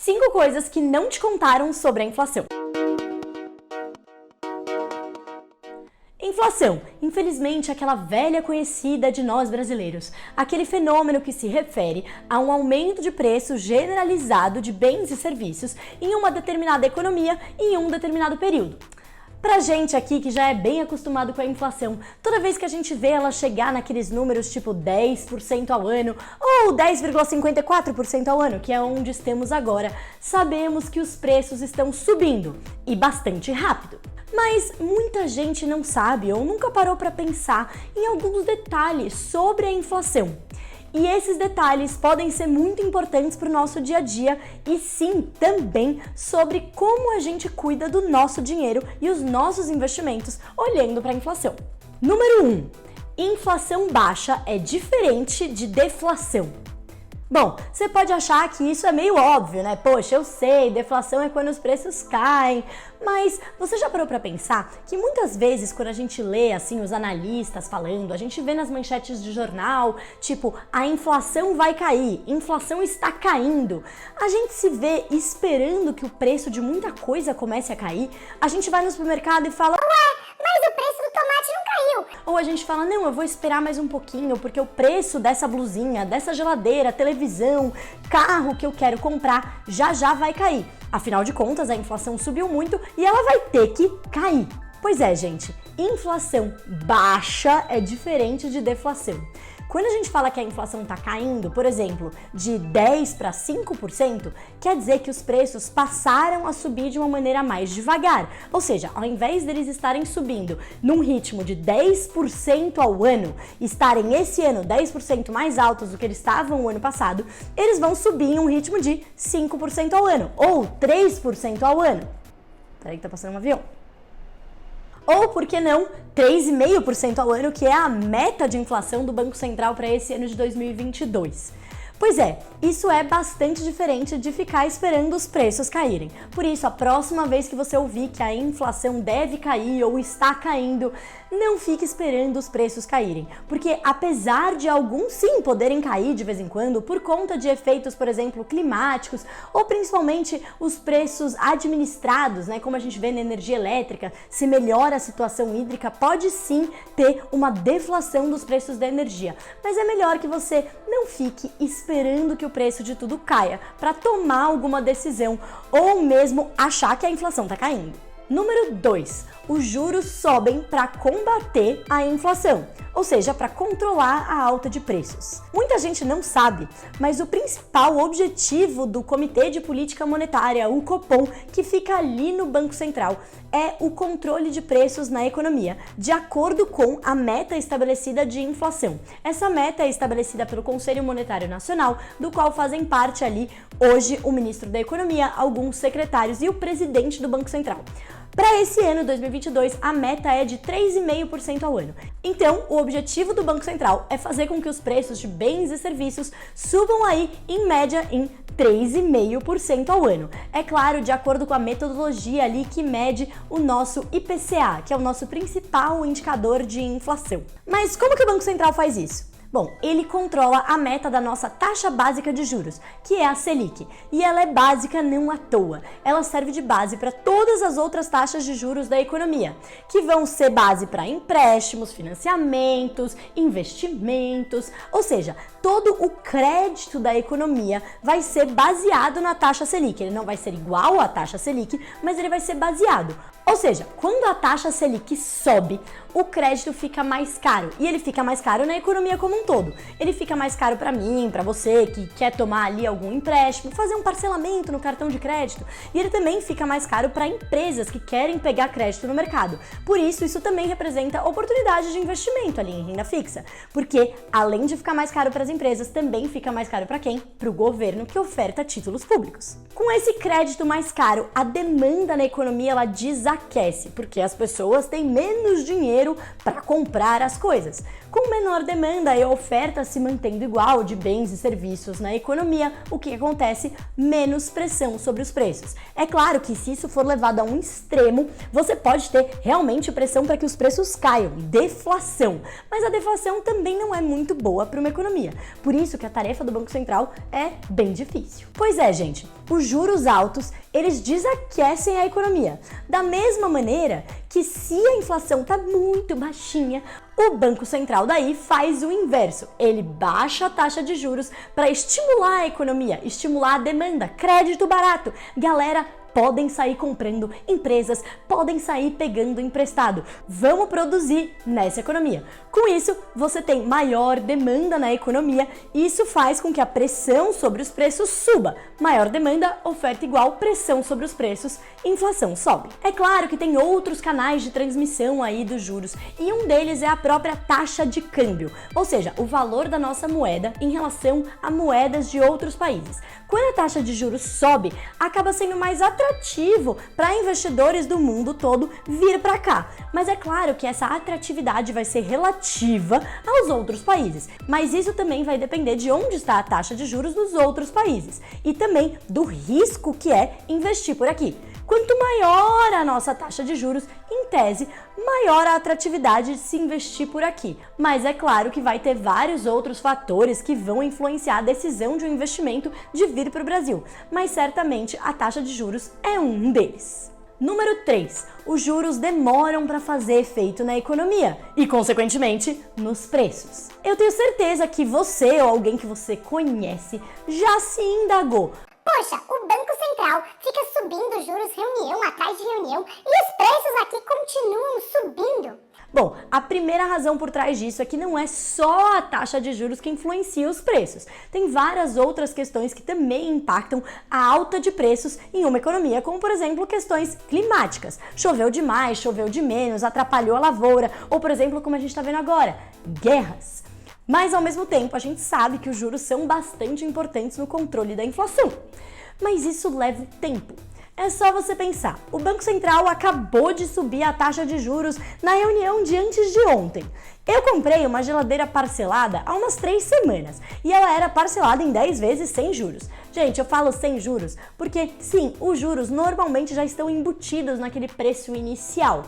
5 coisas que não te contaram sobre a inflação. Inflação, infelizmente, é aquela velha conhecida de nós brasileiros, aquele fenômeno que se refere a um aumento de preço generalizado de bens e serviços em uma determinada economia em um determinado período. Pra gente aqui que já é bem acostumado com a inflação, toda vez que a gente vê ela chegar naqueles números tipo 10% ao ano ou 10,54% ao ano, que é onde estamos agora, sabemos que os preços estão subindo e bastante rápido. Mas muita gente não sabe ou nunca parou para pensar em alguns detalhes sobre a inflação. E esses detalhes podem ser muito importantes para o nosso dia a dia e sim, também sobre como a gente cuida do nosso dinheiro e os nossos investimentos olhando para a inflação. Número 1. Inflação baixa é diferente de deflação. Bom, você pode achar que isso é meio óbvio, né? Poxa, eu sei, deflação é quando os preços caem, mas você já parou para pensar que muitas vezes quando a gente lê assim os analistas falando, a gente vê nas manchetes de jornal, tipo, a inflação vai cair, inflação está caindo. A gente se vê esperando que o preço de muita coisa comece a cair. A gente vai no supermercado e fala: mas o preço do tomate não caiu. Ou a gente fala: não, eu vou esperar mais um pouquinho porque o preço dessa blusinha, dessa geladeira, televisão, carro que eu quero comprar já vai cair. Afinal de contas, a inflação subiu muito e ela vai ter que cair. Pois é, gente, inflação baixa é diferente de deflação. Quando a gente fala que a inflação está caindo, por exemplo, de 10% para 5%, quer dizer que os preços passaram a subir de uma maneira mais devagar. Ou seja, ao invés deles estarem subindo num ritmo de 10% ao ano, estarem esse ano 10% mais altos do que eles estavam o ano passado, eles vão subir em um ritmo de 5% ao ano, ou 3% ao ano. Peraí que tá passando um avião. Ou, por que não, 3,5% ao ano, que é a meta de inflação do Banco Central para esse ano de 2022. Pois é, isso é bastante diferente de ficar esperando os preços caírem. Por isso, a próxima vez que você ouvir que a inflação deve cair ou está caindo, não fique esperando os preços caírem. Porque apesar de alguns sim poderem cair de vez em quando por conta de efeitos, por exemplo, climáticos, ou principalmente os preços administrados, né, como a gente vê na energia elétrica, se melhora a situação hídrica, pode sim ter uma deflação dos preços da energia. Mas é melhor que você não fique esperando que o preço de tudo caia para tomar alguma decisão ou mesmo achar que a inflação está caindo. Número 2. Os juros sobem para combater a inflação, ou seja, para controlar a alta de preços. Muita gente não sabe, mas o principal objetivo do Comitê de Política Monetária, o Copom, que fica ali no Banco Central, é o controle de preços na economia, de acordo com a meta estabelecida de inflação. Essa meta é estabelecida pelo Conselho Monetário Nacional, do qual fazem parte ali hoje o ministro da Economia, alguns secretários e o presidente do Banco Central. Para esse ano 2022, a meta é de 3,5% ao ano. Então, o objetivo do Banco Central é fazer com que os preços de bens e serviços subam aí, em média, em 3,5% ao ano. É claro, de acordo com a metodologia ali que mede o nosso IPCA, que é o nosso principal indicador de inflação. Mas como que o Banco Central faz isso? Bom, ele controla a meta da nossa taxa básica de juros, que é a Selic, e ela é básica não à toa. Ela serve de base para todas as outras taxas de juros da economia, que vão ser base para empréstimos, financiamentos, investimentos, ou seja, todo o crédito da economia vai ser baseado na taxa Selic. Ele não vai ser igual à taxa Selic, mas ele vai ser baseado. Ou seja, quando a taxa Selic sobe, o crédito fica mais caro. E ele fica mais caro na economia como um todo. Ele fica mais caro para mim, para você que quer tomar ali algum empréstimo, fazer um parcelamento no cartão de crédito. E ele também fica mais caro para empresas que querem pegar crédito no mercado. Por isso, isso também representa oportunidade de investimento ali em renda fixa. Porque, além de ficar mais caro para as empresas, também fica mais caro para quem? Para o governo que oferta títulos públicos. Com esse crédito mais caro, a demanda na economia ela desaquece, porque as pessoas têm menos dinheiro para comprar as coisas. Com menor demanda, é a oferta se mantendo igual de bens e serviços na economia, o que acontece? Menos pressão sobre os preços. É claro que se isso for levado a um extremo, você pode ter realmente pressão para que os preços caiam, deflação. Mas a deflação também não é muito boa para uma economia. Por isso que a tarefa do Banco Central é bem difícil. Pois é, gente, os juros altos, eles desaquecem a economia. Da mesma maneira que se a inflação está muito baixinha, o Banco Central daí faz o inverso. Ele baixa a taxa de juros para estimular a economia, estimular a demanda, crédito barato. Galera, podem sair comprando, empresas podem sair pegando emprestado. Vamos produzir nessa economia. Com isso, você tem maior demanda na economia e isso faz com que a pressão sobre os preços suba. Maior demanda, oferta igual, pressão sobre os preços, inflação sobe. É claro que tem outros canais de transmissão aí dos juros e um deles é a própria taxa de câmbio, ou seja, o valor da nossa moeda em relação a moedas de outros países. Quando a taxa de juros sobe, acaba sendo mais atrativo para investidores do mundo todo vir para cá. Mas é claro que essa atratividade vai ser relativa aos outros países, mas isso também vai depender de onde está a taxa de juros dos outros países e também do risco que é investir por aqui. Quanto maior a nossa taxa de juros, em tese, maior a atratividade de se investir por aqui. Mas é claro que vai ter vários outros fatores que vão influenciar a decisão de um investimento de vir para o Brasil, mas certamente a taxa de juros é um deles. Número 3. Os juros demoram para fazer efeito na economia e, consequentemente, nos preços. Eu tenho certeza que você ou alguém que você conhece já se indagou. Poxa, o Banco Central fica subindo juros reunião atrás de reunião e os preços aqui continuam subindo. Bom, a primeira razão por trás disso é que não é só a taxa de juros que influencia os preços. Tem várias outras questões que também impactam a alta de preços em uma economia, como por exemplo questões climáticas. Choveu demais, choveu de menos, atrapalhou a lavoura, ou por exemplo, como a gente está vendo agora, guerras. Mas ao mesmo tempo a gente sabe que os juros são bastante importantes no controle da inflação. Mas isso leva tempo. É só você pensar, o Banco Central acabou de subir a taxa de juros na reunião de antes de ontem. Eu comprei uma geladeira parcelada há umas 3 semanas e ela era parcelada em 10 vezes sem juros. Gente, eu falo sem juros porque, sim, os juros normalmente já estão embutidos naquele preço inicial.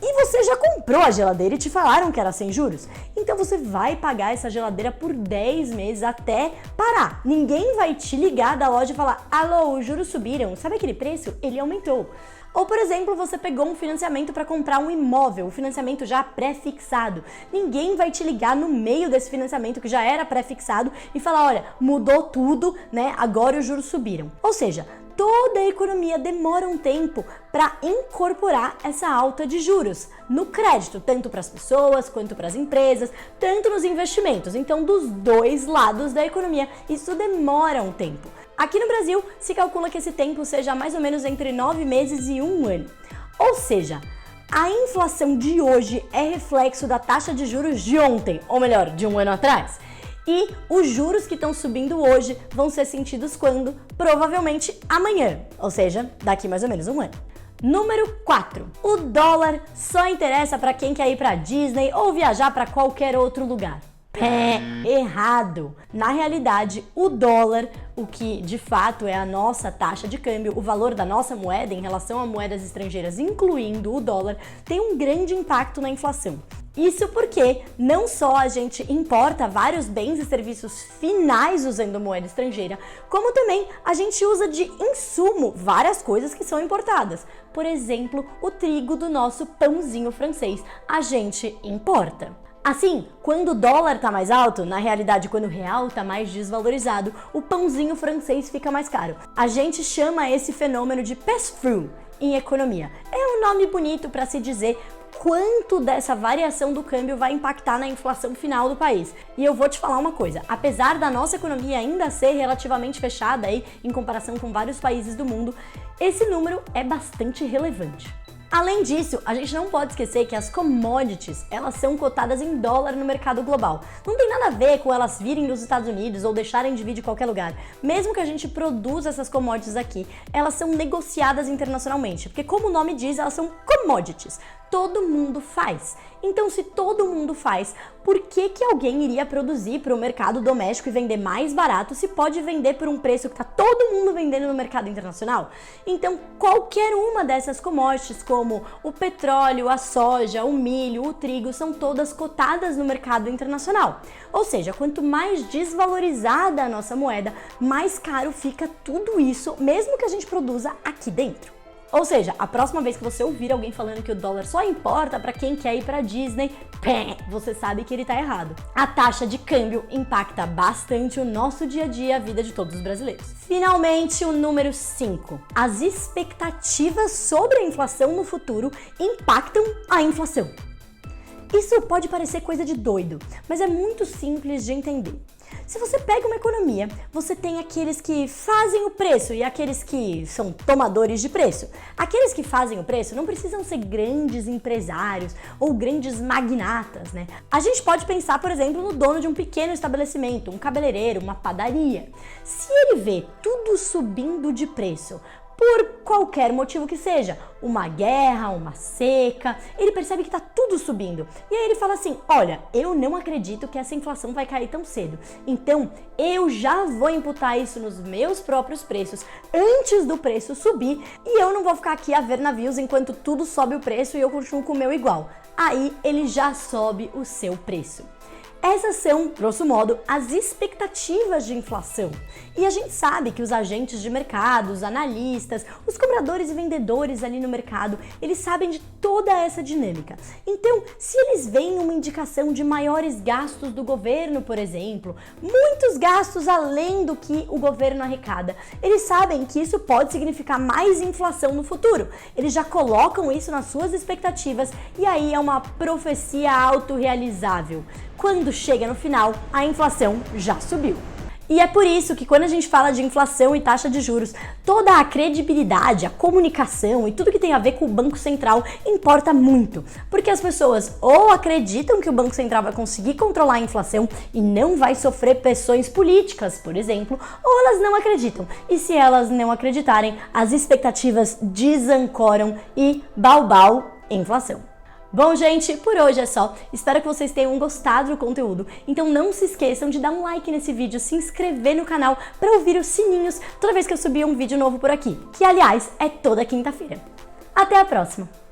E você já comprou a geladeira e te falaram que era sem juros? Então você vai pagar essa geladeira por 10 meses até parar. Ninguém vai te ligar da loja e falar: alô, os juros subiram, sabe aquele preço? Ele aumentou. Ou, por exemplo, você pegou um financiamento para comprar um imóvel, um financiamento já pré-fixado. Ninguém vai te ligar no meio desse financiamento que já era pré-fixado e falar: olha, mudou tudo, né? Agora os juros subiram. Ou seja, toda a economia demora um tempo para incorporar essa alta de juros no crédito, tanto para as pessoas quanto para as empresas, tanto nos investimentos. Então, dos dois lados da economia, isso demora um tempo. Aqui no Brasil, se calcula que esse tempo seja mais ou menos entre 9 meses e 1 ano. Ou seja, a inflação de hoje é reflexo da taxa de juros de ontem, ou melhor, de 1 ano atrás. E os juros que estão subindo hoje vão ser sentidos quando? Provavelmente amanhã, ou seja, daqui mais ou menos 1 ano. Número 4. O dólar só interessa para quem quer ir para Disney ou viajar para qualquer outro lugar. Errado! Na realidade, o dólar, o que de fato é a nossa taxa de câmbio, o valor da nossa moeda em relação a moedas estrangeiras, incluindo o dólar, tem um grande impacto na inflação. Isso porque não só a gente importa vários bens e serviços finais usando moeda estrangeira, como também a gente usa de insumo várias coisas que são importadas. Por exemplo, o trigo do nosso pãozinho francês, a gente importa. Assim, quando o dólar tá mais alto, na realidade quando o real tá mais desvalorizado, o pãozinho francês fica mais caro. A gente chama esse fenômeno de pass-through em economia. É um nome bonito para se dizer quanto dessa variação do câmbio vai impactar na inflação final do país. E eu vou te falar uma coisa, apesar da nossa economia ainda ser relativamente fechada aí em comparação com vários países do mundo, esse número é bastante relevante. Além disso, a gente não pode esquecer que as commodities, elas são cotadas em dólar no mercado global. Não tem nada a ver com elas virem dos Estados Unidos ou deixarem de vir de qualquer lugar. Mesmo que a gente produza essas commodities aqui, elas são negociadas internacionalmente, porque como o nome diz, elas são commodities. Todo mundo faz. Então, se todo mundo faz, Por que que alguém iria produzir para o mercado doméstico e vender mais barato se pode vender por um preço que está todo mundo vendendo no mercado internacional? Então, qualquer uma dessas commodities, como o petróleo, a soja, o milho, o trigo, são todas cotadas no mercado internacional. Ou seja, quanto mais desvalorizada a nossa moeda, mais caro fica tudo isso, mesmo que a gente produza aqui dentro. Ou seja, a próxima vez que você ouvir alguém falando que o dólar só importa para quem quer ir para Disney, você sabe que ele tá errado. A taxa de câmbio impacta bastante o nosso dia a dia, a vida de todos os brasileiros. Finalmente, o número 5. As expectativas sobre a inflação no futuro impactam a inflação. Isso pode parecer coisa de doido, mas é muito simples de entender. Se você pega uma economia, você tem aqueles que fazem o preço e aqueles que são tomadores de preço. Aqueles que fazem o preço não precisam ser grandes empresários ou grandes magnatas, né? A gente pode pensar, por exemplo, no dono de um pequeno estabelecimento, um cabeleireiro, uma padaria. Se ele vê tudo subindo de preço, por qualquer motivo que seja, uma guerra, uma seca, ele percebe que tá tudo subindo. E aí ele fala assim, olha, eu não acredito que essa inflação vai cair tão cedo. Então, eu já vou imputar isso nos meus próprios preços antes do preço subir e eu não vou ficar aqui a ver navios enquanto tudo sobe o preço e eu continuo com o meu igual. Aí ele já sobe o seu preço. Essas são, grosso modo, as expectativas de inflação. E a gente sabe que os agentes de mercado, os analistas, os compradores e vendedores ali no mercado, eles sabem de toda essa dinâmica. Então, se eles veem uma indicação de maiores gastos do governo, por exemplo, muitos gastos além do que o governo arrecada, eles sabem que isso pode significar mais inflação no futuro. Eles já colocam isso nas suas expectativas e aí é uma profecia autorrealizável. Quando chega no final, a inflação já subiu. E é por isso que quando a gente fala de inflação e taxa de juros, toda a credibilidade, a comunicação e tudo que tem a ver com o Banco Central importa muito. Porque as pessoas ou acreditam que o Banco Central vai conseguir controlar a inflação e não vai sofrer pressões políticas, por exemplo, ou elas não acreditam. E se elas não acreditarem, as expectativas desancoram e bau, inflação. Bom, gente, por hoje é só. Espero que vocês tenham gostado do conteúdo. Então não se esqueçam de dar um like nesse vídeo, se inscrever no canal para ouvir os sininhos toda vez que eu subir um vídeo novo por aqui, que aliás é toda quinta-feira. Até a próxima!